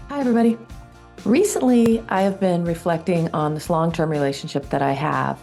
Hi, everybody. Recently, I have been reflecting on this long-term relationship that I have.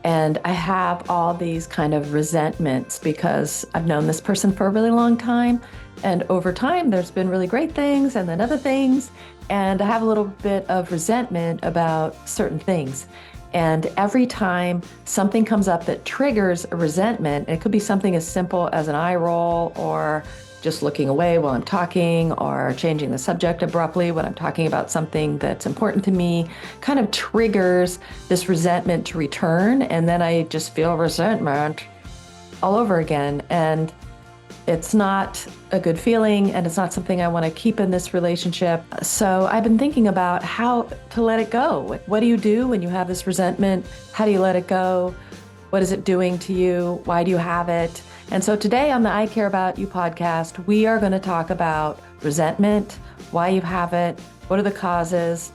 And I have all these kind of resentments because I've known this person for a really long time. And over time, there's been really great things and then other things. And I have a little bit of resentment about certain things. And every time something comes up that triggers a resentment, it could be something as simple as an eye roll or just looking away while I'm talking or changing the subject abruptly when I'm talking about something that's important to me, kind of triggers this resentment to return. And then I just feel resentment all over again. And it's not a good feeling, and it's not something I want to keep in this relationship. So I've been thinking about how to let it go. What do you do when you have this resentment? How do you let it go? What is it doing to you? Why do you have it? And so today on the I Care About You podcast, we are going to talk about resentment, why you have it, what are the causes,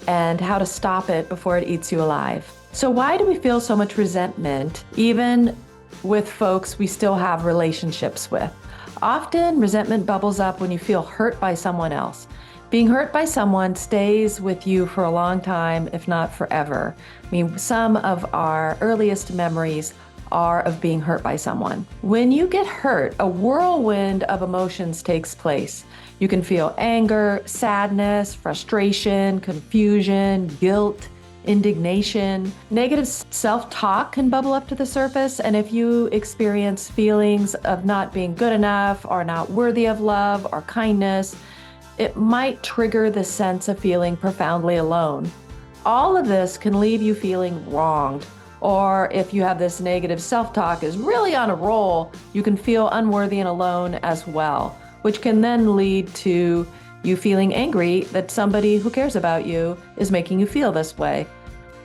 and how to stop it before it eats you alive. So why do we feel so much resentment, even with folks we still have relationships with? Often resentment bubbles up when you feel hurt by someone else. Being hurt by someone stays with you for a long time, if not forever. I mean, some of our earliest memories are of being hurt by someone. When you get hurt, a whirlwind of emotions takes place. You can feel anger, sadness, frustration, confusion, guilt, indignation. Negative self-talk can bubble up to the surface, and if you experience feelings of not being good enough or not worthy of love or kindness, it might trigger the sense of feeling profoundly alone. All of this can leave you feeling wronged, or if you have this negative self-talk is really on a roll, you can feel unworthy and alone as well, which can then lead to you feeling angry that somebody who cares about you is making you feel this way.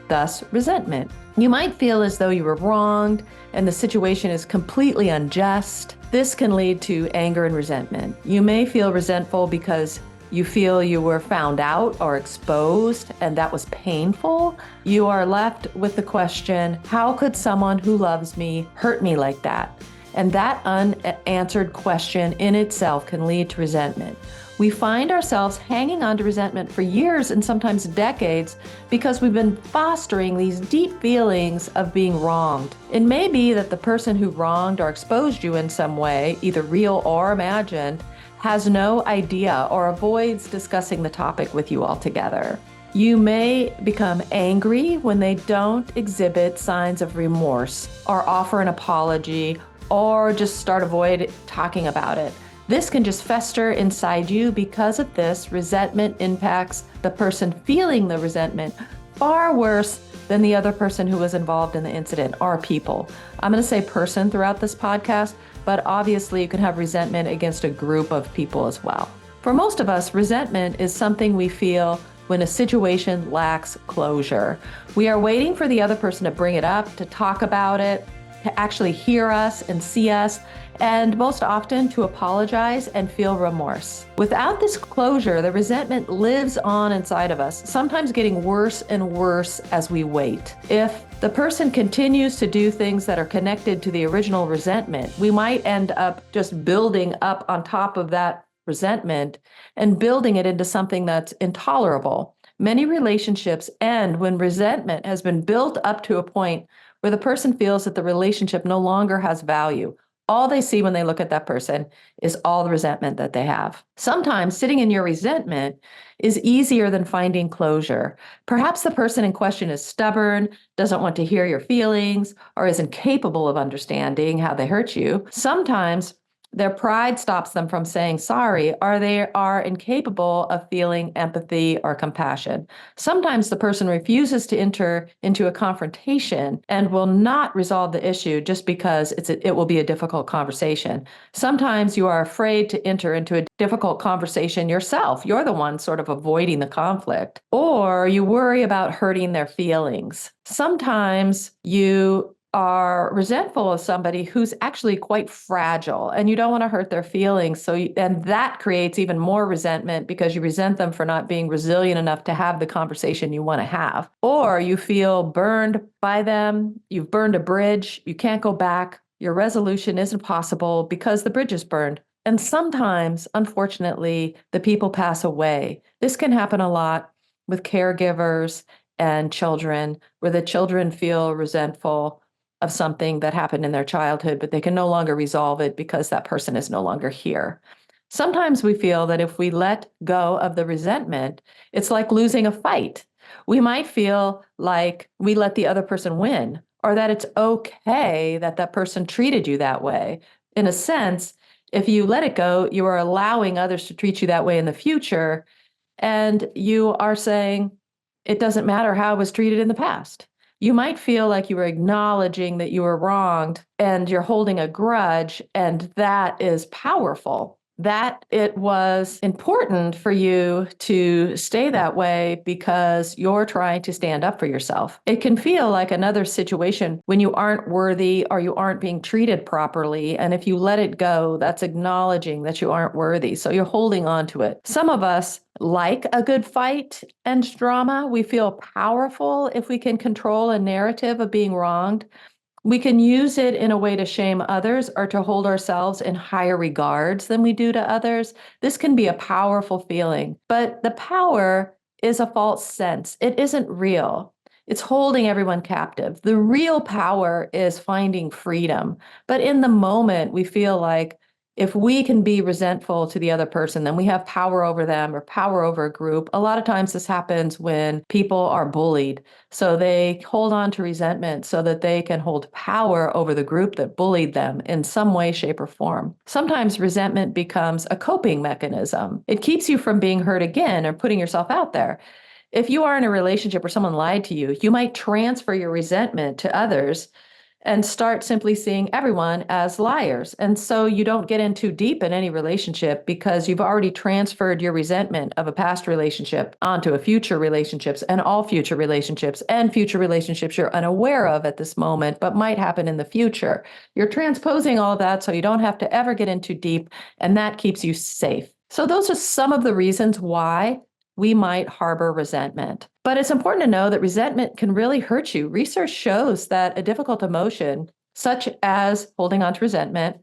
Thus, resentment. You might feel as though you were wronged and the situation is completely unjust. This can lead to anger and resentment. You may feel resentful because you feel you were found out or exposed, and that was painful. You are left with the question, how could someone who loves me hurt me like that? And that unanswered question in itself can lead to resentment. We find ourselves hanging on to resentment for years and sometimes decades because we've been fostering these deep feelings of being wronged. It may be that the person who wronged or exposed you in some way, either real or imagined, has no idea or avoids discussing the topic with you altogether. You may become angry when they don't exhibit signs of remorse or offer an apology or just start avoid talking about it. This can just fester inside you. Because of this, resentment impacts the person feeling the resentment far worse than the other person who was involved in the incident or people. I'm going to say person throughout this podcast, but obviously you can have resentment against a group of people as well. For most of us, resentment is something we feel when a situation lacks closure. We are waiting for the other person to bring it up, to talk about it, to actually hear us and see us, and most often to apologize and feel remorse. Without this closure, the resentment lives on inside of us, sometimes getting worse and worse as we wait. If the person continues to do things that are connected to the original resentment, we might end up just building up on top of that resentment and building it into something that's intolerable. Many relationships end when resentment has been built up to a point where the person feels that the relationship no longer has value. All they see when they look at that person is all the resentment that they have. Sometimes sitting in your resentment is easier than finding closure. Perhaps the person in question is stubborn, doesn't want to hear your feelings, or is incapable of understanding how they hurt you. Sometimes their pride stops them from saying sorry, or they are incapable of feeling empathy or compassion. Sometimes the person refuses to enter into a confrontation and will not resolve the issue just because it will be a difficult conversation. Sometimes you are afraid to enter into a difficult conversation yourself. You're the one sort of avoiding the conflict, or you worry about hurting their feelings. Sometimes you are resentful of somebody who's actually quite fragile and you don't want to hurt their feelings. And that creates even more resentment because you resent them for not being resilient enough to have the conversation you want to have. Or you feel burned by them. You've burned a bridge. You can't go back. Your resolution isn't possible because the bridge is burned. And sometimes, unfortunately, the people pass away. This can happen a lot with caregivers and children, where the children feel resentful of something that happened in their childhood, but they can no longer resolve it because that person is no longer here. Sometimes we feel that if we let go of the resentment, it's like losing a fight. We might feel like we let the other person win, or that it's okay that that person treated you that way. In a sense, if you let it go, you are allowing others to treat you that way in the future. And you are saying, it doesn't matter how I was treated in the past. You might feel like you were acknowledging that you were wronged and you're holding a grudge, and that is powerful. That it was important for you to stay that way because you're trying to stand up for yourself. It can feel like another situation when you aren't worthy or you aren't being treated properly. And if you let it go, that's acknowledging that you aren't worthy. So you're holding on to it. Some of us like a good fight and drama. We feel powerful if we can control a narrative of being wronged. We can use it in a way to shame others or to hold ourselves in higher regards than we do to others. This can be a powerful feeling, but the power is a false sense. It isn't real. It's holding everyone captive. The real power is finding freedom. But in the moment, we feel like if we can be resentful to the other person, then we have power over them or power over a group. A lot of times this happens when people are bullied. So they hold on to resentment so that they can hold power over the group that bullied them in some way, shape, or form. Sometimes resentment becomes a coping mechanism. It keeps you from being hurt again or putting yourself out there. If you are in a relationship where someone lied to you, you might transfer your resentment to others and start simply seeing everyone as liars. And so you don't get in too deep in any relationship because you've already transferred your resentment of a past relationship onto a future relationships and all future relationships and future relationships you're unaware of at this moment, but might happen in the future. You're transposing all that so you don't have to ever get in too deep, and that keeps you safe. So those are some of the reasons why we might harbor resentment. But it's important to know that resentment can really hurt you. Research shows that a difficult emotion, such as holding on to resentment,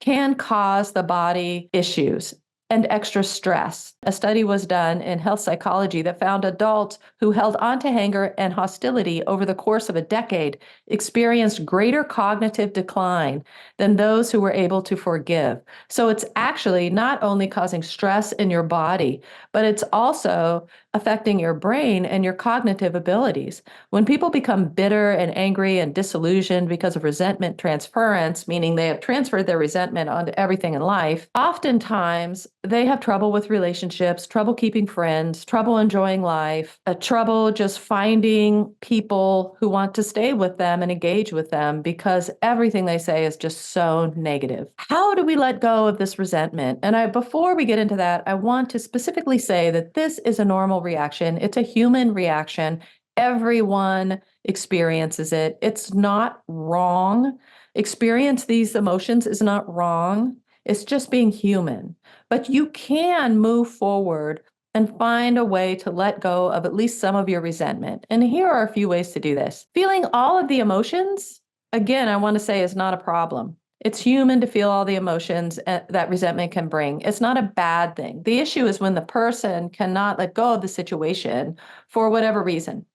can cause the body issues and extra stress. A study was done in health psychology that found adults who held on to anger and hostility over the course of a decade experienced greater cognitive decline than those who were able to forgive. So it's actually not only causing stress in your body, but it's also affecting your brain and your cognitive abilities. When people become bitter and angry and disillusioned because of resentment transference, meaning they have transferred their resentment onto everything in life, oftentimes they have trouble with relationships, trouble keeping friends, trouble enjoying life, trouble just finding people who want to stay with them and engage with them because everything they say is just so negative. How do we let go of this resentment? And before we get into that, I want to specifically say that this is a normal reaction. It's a human reaction. Everyone experiences it. It's not wrong. Experience these emotions is not wrong. It's just being human. But you can move forward and find a way to let go of at least some of your resentment. And here are a few ways to do this. Feeling all of the emotions, again, I want to say is not a problem. It's human to feel all the emotions that resentment can bring. It's not a bad thing. The issue is when the person cannot let go of the situation for whatever reason.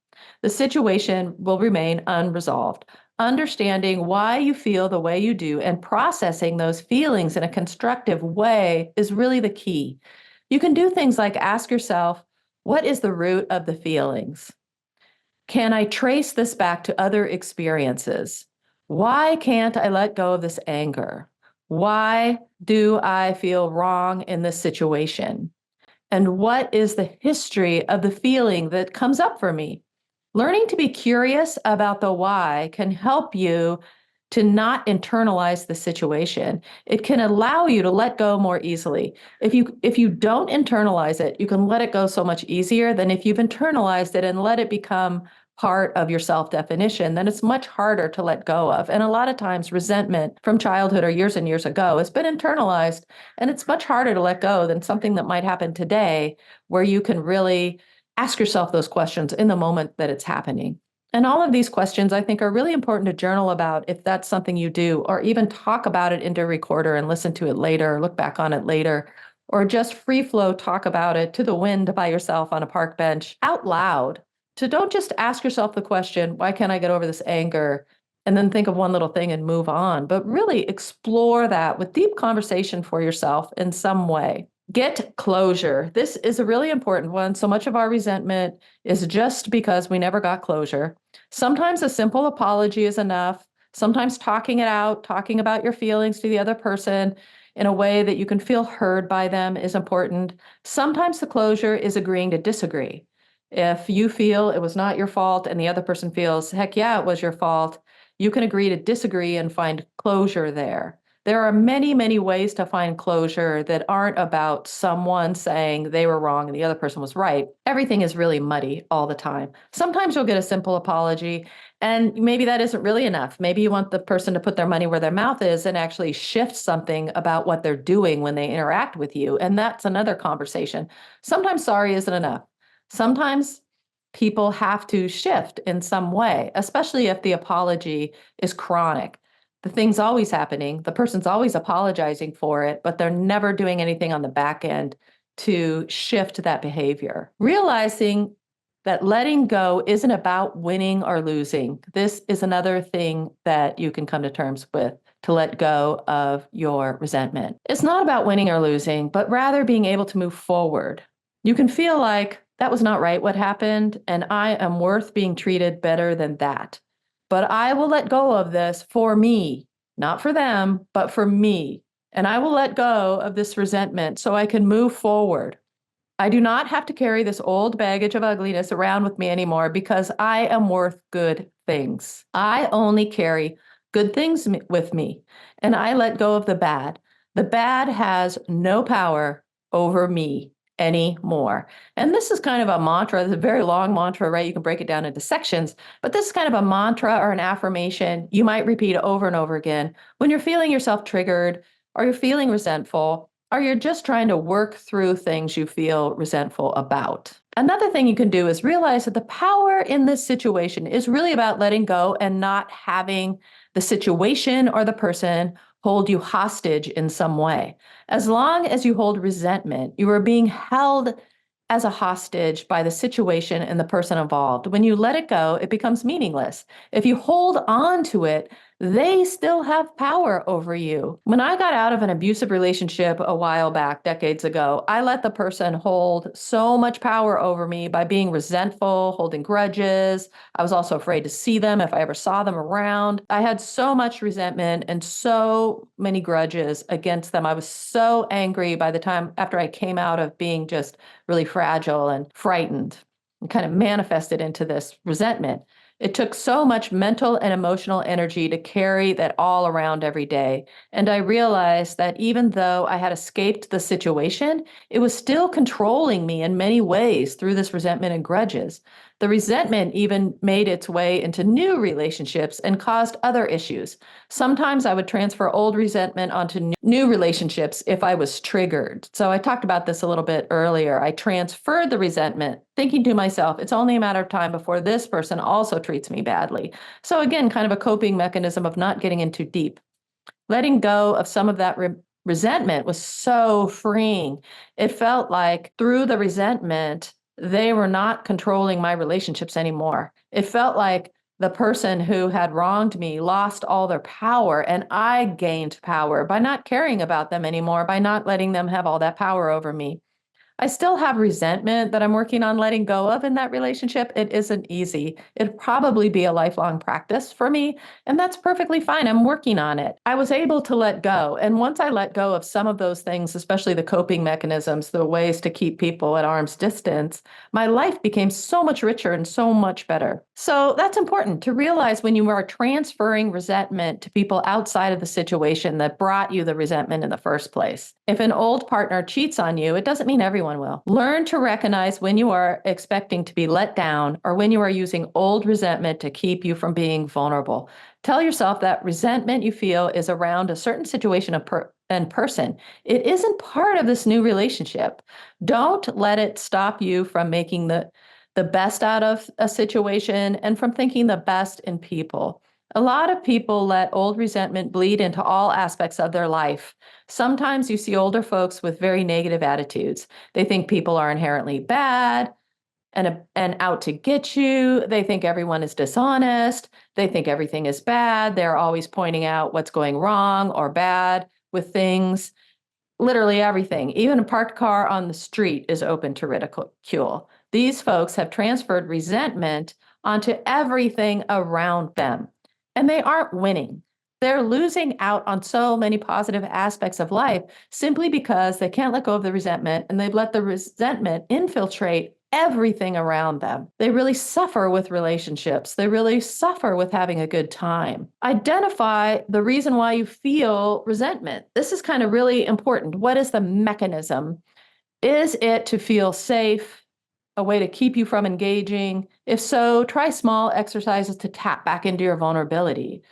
The situation will remain unresolved. Understanding why you feel the way you do and processing those feelings in a constructive way is really the key. You can do things like ask yourself, what is the root of the feelings? Can I trace this back to other experiences? Why can't I let go of this anger? Why do I feel wrong in this situation? And what is the history of the feeling that comes up for me? Learning to be curious about the why can help you to not internalize the situation. It can allow you to let go more easily. If you don't internalize it, you can let it go so much easier than if you've internalized it and let it become part of your self-definition, then it's much harder to let go of. And a lot of times resentment from childhood or years and years ago has been internalized, and it's much harder to let go than something that might happen today where you can really ask yourself those questions in the moment that it's happening. And all of these questions, I think, are really important to journal about if that's something you do, or even talk about it into a recorder and listen to it later, or look back on it later, or just free flow talk about it to the wind by yourself on a park bench out loud. So don't just ask yourself the question, why can't I get over this anger? And then think of one little thing and move on, but really explore that with deep conversation for yourself in some way. Get closure. This is a really important one. So much of our resentment is just because we never got closure. Sometimes a simple apology is enough. Sometimes talking it out, talking about your feelings to the other person in a way that you can feel heard by them is important. Sometimes the closure is agreeing to disagree. If you feel it was not your fault and the other person feels, heck yeah, it was your fault, you can agree to disagree and find closure there. There are many, many ways to find closure that aren't about someone saying they were wrong and the other person was right. Everything is really muddy all the time. Sometimes you'll get a simple apology, and maybe that isn't really enough. Maybe you want the person to put their money where their mouth is and actually shift something about what they're doing when they interact with you. And that's another conversation. Sometimes sorry isn't enough. Sometimes people have to shift in some way, especially if the apology is chronic. The thing's always happening. The person's always apologizing for it, but they're never doing anything on the back end to shift that behavior. Realizing that letting go isn't about winning or losing. This is another thing that you can come to terms with to let go of your resentment. It's not about winning or losing, but rather being able to move forward. You can feel like that was not right what happened, and I am worth being treated better than that. But I will let go of this for me, not for them, but for me. And I will let go of this resentment so I can move forward. I do not have to carry this old baggage of ugliness around with me anymore because I am worth good things. I only carry good things with me, and I let go of the bad. The bad has no power over me anymore. And this is kind of a mantra. It's a very long mantra, right? You can break it down into sections, but this is kind of a mantra or an affirmation you might repeat over and over again when you're feeling yourself triggered or you're feeling resentful or you're just trying to work through things you feel resentful about. Another thing you can do is realize that the power in this situation is really about letting go and not having the situation or the person hold you hostage in some way. As long as you hold resentment, you are being held as a hostage by the situation and the person involved. When you let it go, it becomes meaningless. If you hold on to it, they still have power over you. When I got out of an abusive relationship a while back, decades ago, I let the person hold so much power over me by being resentful, holding grudges. I was also afraid to see them if I ever saw them around. I had so much resentment and so many grudges against them. I was so angry by the time after I came out of being just really fragile and frightened and kind of manifested into this resentment. It took so much mental and emotional energy to carry that all around every day. And I realized that even though I had escaped the situation, it was still controlling me in many ways through this resentment and grudges. The resentment even made its way into new relationships and caused other issues. Sometimes I would transfer old resentment onto new relationships if I was triggered. So I talked about this a little bit earlier. I transferred the resentment, thinking to myself, it's only a matter of time before this person also treats me badly. So again, kind of a coping mechanism of not getting in too deep. Letting go of some of that resentment was so freeing. It felt like through the resentment, they were not controlling my relationships anymore. It felt like the person who had wronged me lost all their power, and I gained power by not caring about them anymore, by not letting them have all that power over me. I still have resentment that I'm working on letting go of in that relationship. It isn't easy. It'd probably be a lifelong practice for me, and that's perfectly fine. I'm working on it. I was able to let go. And once I let go of some of those things, especially the coping mechanisms, the ways to keep people at arm's distance, my life became so much richer and so much better. So that's important to realize when you are transferring resentment to people outside of the situation that brought you the resentment in the first place. If an old partner cheats on you, it doesn't mean everyone will. Learn to recognize when you are expecting to be let down or when you are using old resentment to keep you from being vulnerable. Tell yourself that resentment you feel is around a certain situation and person. It isn't part of this new relationship. Don't let it stop you from making the the best out of a situation and from thinking the best in people. A lot of people let old resentment bleed into all aspects of their life. Sometimes you see older folks with very negative attitudes. They think people are inherently bad and out to get you. They think everyone is dishonest. They think everything is bad. They're always pointing out what's going wrong or bad with things. Literally everything, even a parked car on the street, is open to ridicule. These folks have transferred resentment onto everything around them, and they aren't winning. They're losing out on so many positive aspects of life simply because they can't let go of the resentment and they've let the resentment infiltrate everything around them. They really suffer with relationships. They really suffer with having a good time. Identify the reason why you feel resentment. This is kind of really important. What is the mechanism? Is it to feel safe, a way to keep you from engaging? If so, try small exercises to tap back into your vulnerability.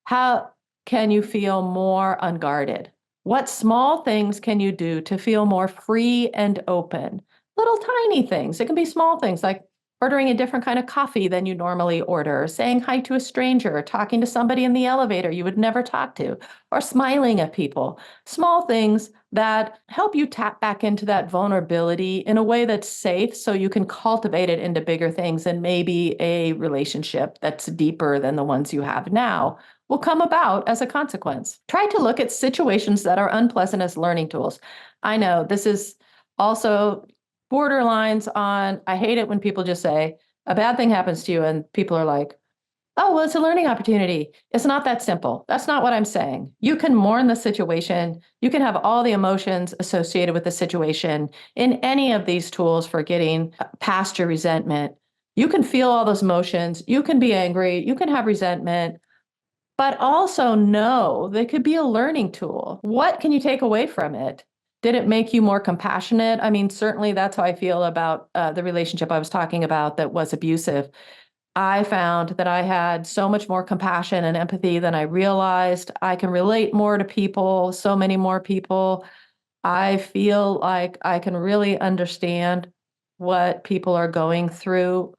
How can you feel more unguarded? What small things can you do to feel more free and open? Little tiny things. It can be small things like ordering a different kind of coffee than you normally order, or saying hi to a stranger, or talking to somebody in the elevator you would never talk to, or smiling at people. Small things that help you tap back into that vulnerability in a way that's safe so you can cultivate it into bigger things, and maybe a relationship that's deeper than the ones you have now will come about as a consequence. Try to look at situations that are unpleasant as learning tools. I know this is also borderlines on, I hate it when people just say a bad thing happens to you and people are like, oh, well, it's a learning opportunity. It's not that simple. That's not what I'm saying. You can mourn the situation. You can have all the emotions associated with the situation in any of these tools for getting past your resentment. You can feel all those emotions. You can be angry. You can have resentment, but also know they could be a learning tool. What can you take away from it? Did it make you more compassionate? I mean, certainly that's how I feel about the relationship I was talking about that was abusive. I found that I had so much more compassion and empathy than I realized. I can relate more to people, so many more people. I feel like I can really understand what people are going through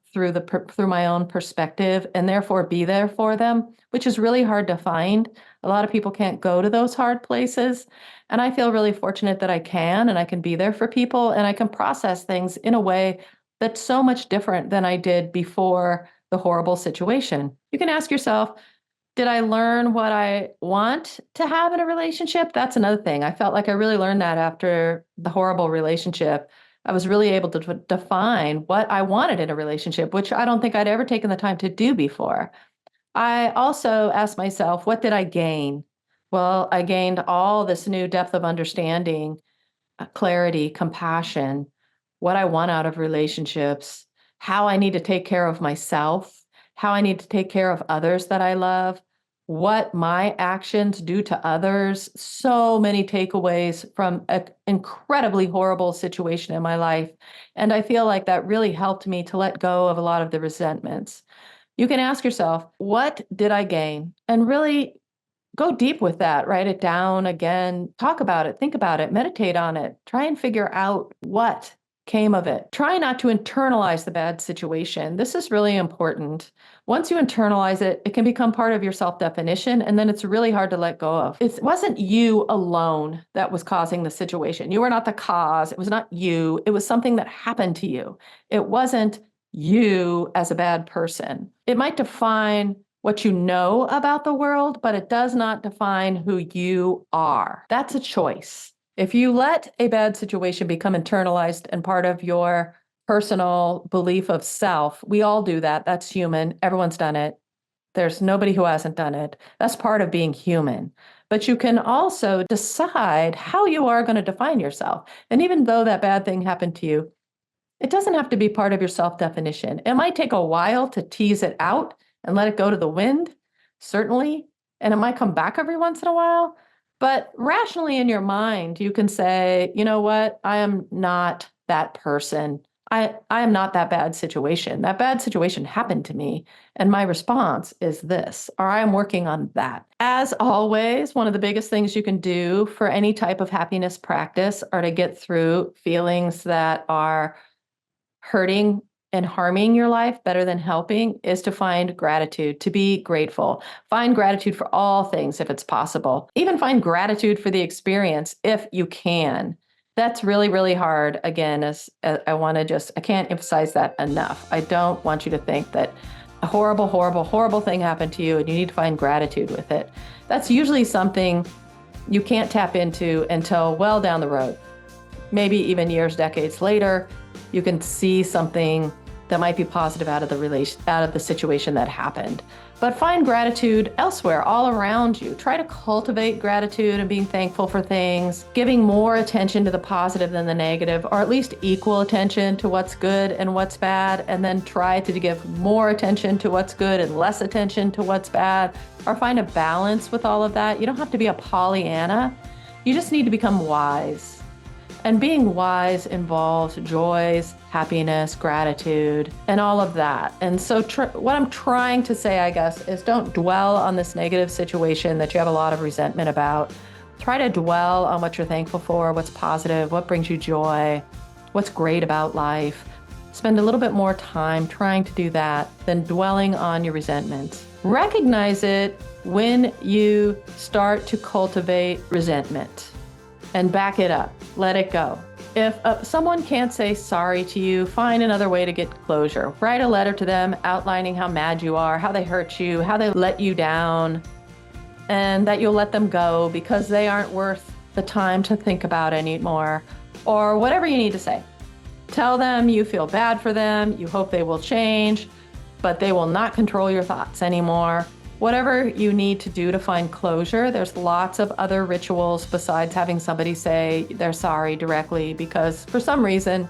my own perspective, and therefore be there for them, which is really hard to find. A lot of people can't go to those hard places, and I feel really fortunate that I can, and I can be there for people, and I can process things in a way that's so much different than I did before the horrible situation. You can ask yourself, did I learn what I want to have in a relationship? That's another thing. I felt like I really learned that after the horrible relationship. I was really able to define what I wanted in a relationship, which I don't think I'd ever taken the time to do before. I also asked myself, what did I gain? Well, I gained all this new depth of understanding, clarity, compassion, what I want out of relationships, how I need to take care of myself, how I need to take care of others that I love, what my actions do to others. So many takeaways from an incredibly horrible situation in my life. And I feel like that really helped me to let go of a lot of the resentments. You can ask yourself, what did I gain? And really go deep with that, write it down again, talk about it, think about it, meditate on it, try and figure out what came of it. Try not to internalize the bad situation. This is really important. Once you internalize it, it can become part of your self-definition, and then it's really hard to let go of. It wasn't you alone that was causing the situation. You were not the cause. It was not you. It was something that happened to you. It wasn't you as a bad person. It might define what you know about the world, but it does not define who you are. That's a choice. If you let a bad situation become internalized and part of your personal belief of self, we all do that. That's human. Everyone's done it. There's nobody who hasn't done it. That's part of being human. But you can also decide how you are going to define yourself. And even though that bad thing happened to you, it doesn't have to be part of your self-definition. It might take a while to tease it out and let it go to the wind, certainly, and it might come back every once in a while. But rationally in your mind, you can say, you know what? I am not that person. I am not that bad situation. That bad situation happened to me, and my response is this, or I am working on that. As always, one of the biggest things you can do for any type of happiness practice are to get through feelings that are hurting and harming your life better than helping is to find gratitude, to be grateful. Find gratitude for all things if it's possible. Even find gratitude for the experience if you can. That's really, really hard. Again, I can't emphasize that enough. I don't want you to think that a horrible, horrible, horrible thing happened to you and you need to find gratitude with it. That's usually something you can't tap into until well down the road. Maybe even years, decades later, you can see something that might be positive out of the situation that happened. But find gratitude elsewhere, all around you. Try to cultivate gratitude and being thankful for things, giving more attention to the positive than the negative, or at least equal attention to what's good and what's bad, and then try to give more attention to what's good and less attention to what's bad, or find a balance with all of that. You don't have to be a Pollyanna. You just need to become wise. And being wise involves joys, happiness, gratitude, and all of that. And so what I'm trying to say, I guess, is don't dwell on this negative situation that you have a lot of resentment about. Try to dwell on what you're thankful for, what's positive, what brings you joy, what's great about life. Spend a little bit more time trying to do that than dwelling on your resentments. Recognize it when you start to cultivate resentment. And back it up. Let it go. If someone can't say sorry to you, find another way to get closure. Write a letter to them outlining how mad you are, how they hurt you, how they let you down, and that you'll let them go because they aren't worth the time to think about anymore, or whatever you need to say. Tell them you feel bad for them, you hope they will change, but they will not control your thoughts anymore. Whatever you need to do to find closure, there's lots of other rituals besides having somebody say they're sorry directly, because for some reason,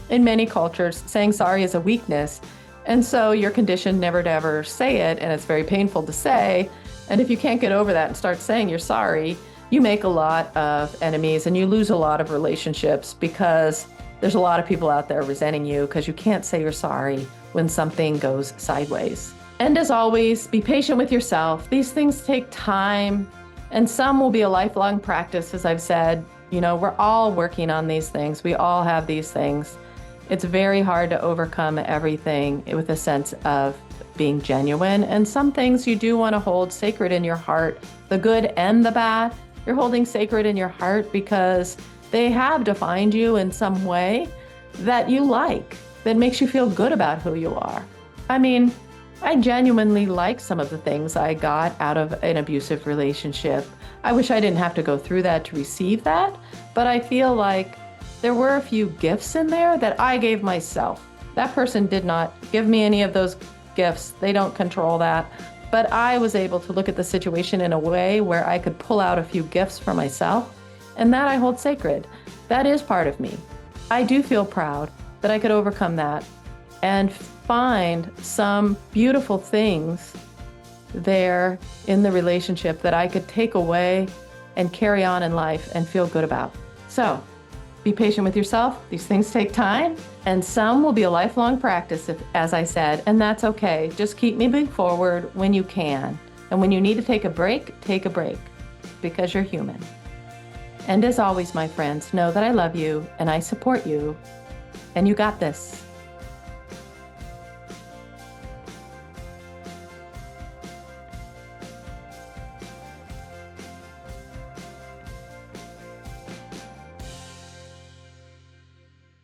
in many cultures, saying sorry is a weakness. And so you're conditioned never to ever say it, and it's very painful to say. And if you can't get over that and start saying you're sorry, you make a lot of enemies and you lose a lot of relationships because there's a lot of people out there resenting you because you can't say you're sorry when something goes sideways. And as always, be patient with yourself. These things take time, and some will be a lifelong practice, as I've said. You know, we're all working on these things. We all have these things. It's very hard to overcome everything with a sense of being genuine. And some things you do want to hold sacred in your heart, the good and the bad. You're holding sacred in your heart because they have defined you in some way that you like, that makes you feel good about who you are. I mean, I genuinely like some of the things I got out of an abusive relationship. I wish I didn't have to go through that to receive that, but I feel like there were a few gifts in there that I gave myself. That person did not give me any of those gifts. They don't control that. But I was able to look at the situation in a way where I could pull out a few gifts for myself, and that I hold sacred. That is part of me. I do feel proud that I could overcome that and find some beautiful things there in the relationship that I could take away and carry on in life and feel good about. So be patient with yourself. These things take time, and some will be a lifelong practice, as I said, and that's okay. Just keep moving forward when you can. And when you need to take a break, because you're human. And as always, my friends, know that I love you and I support you, and you got this.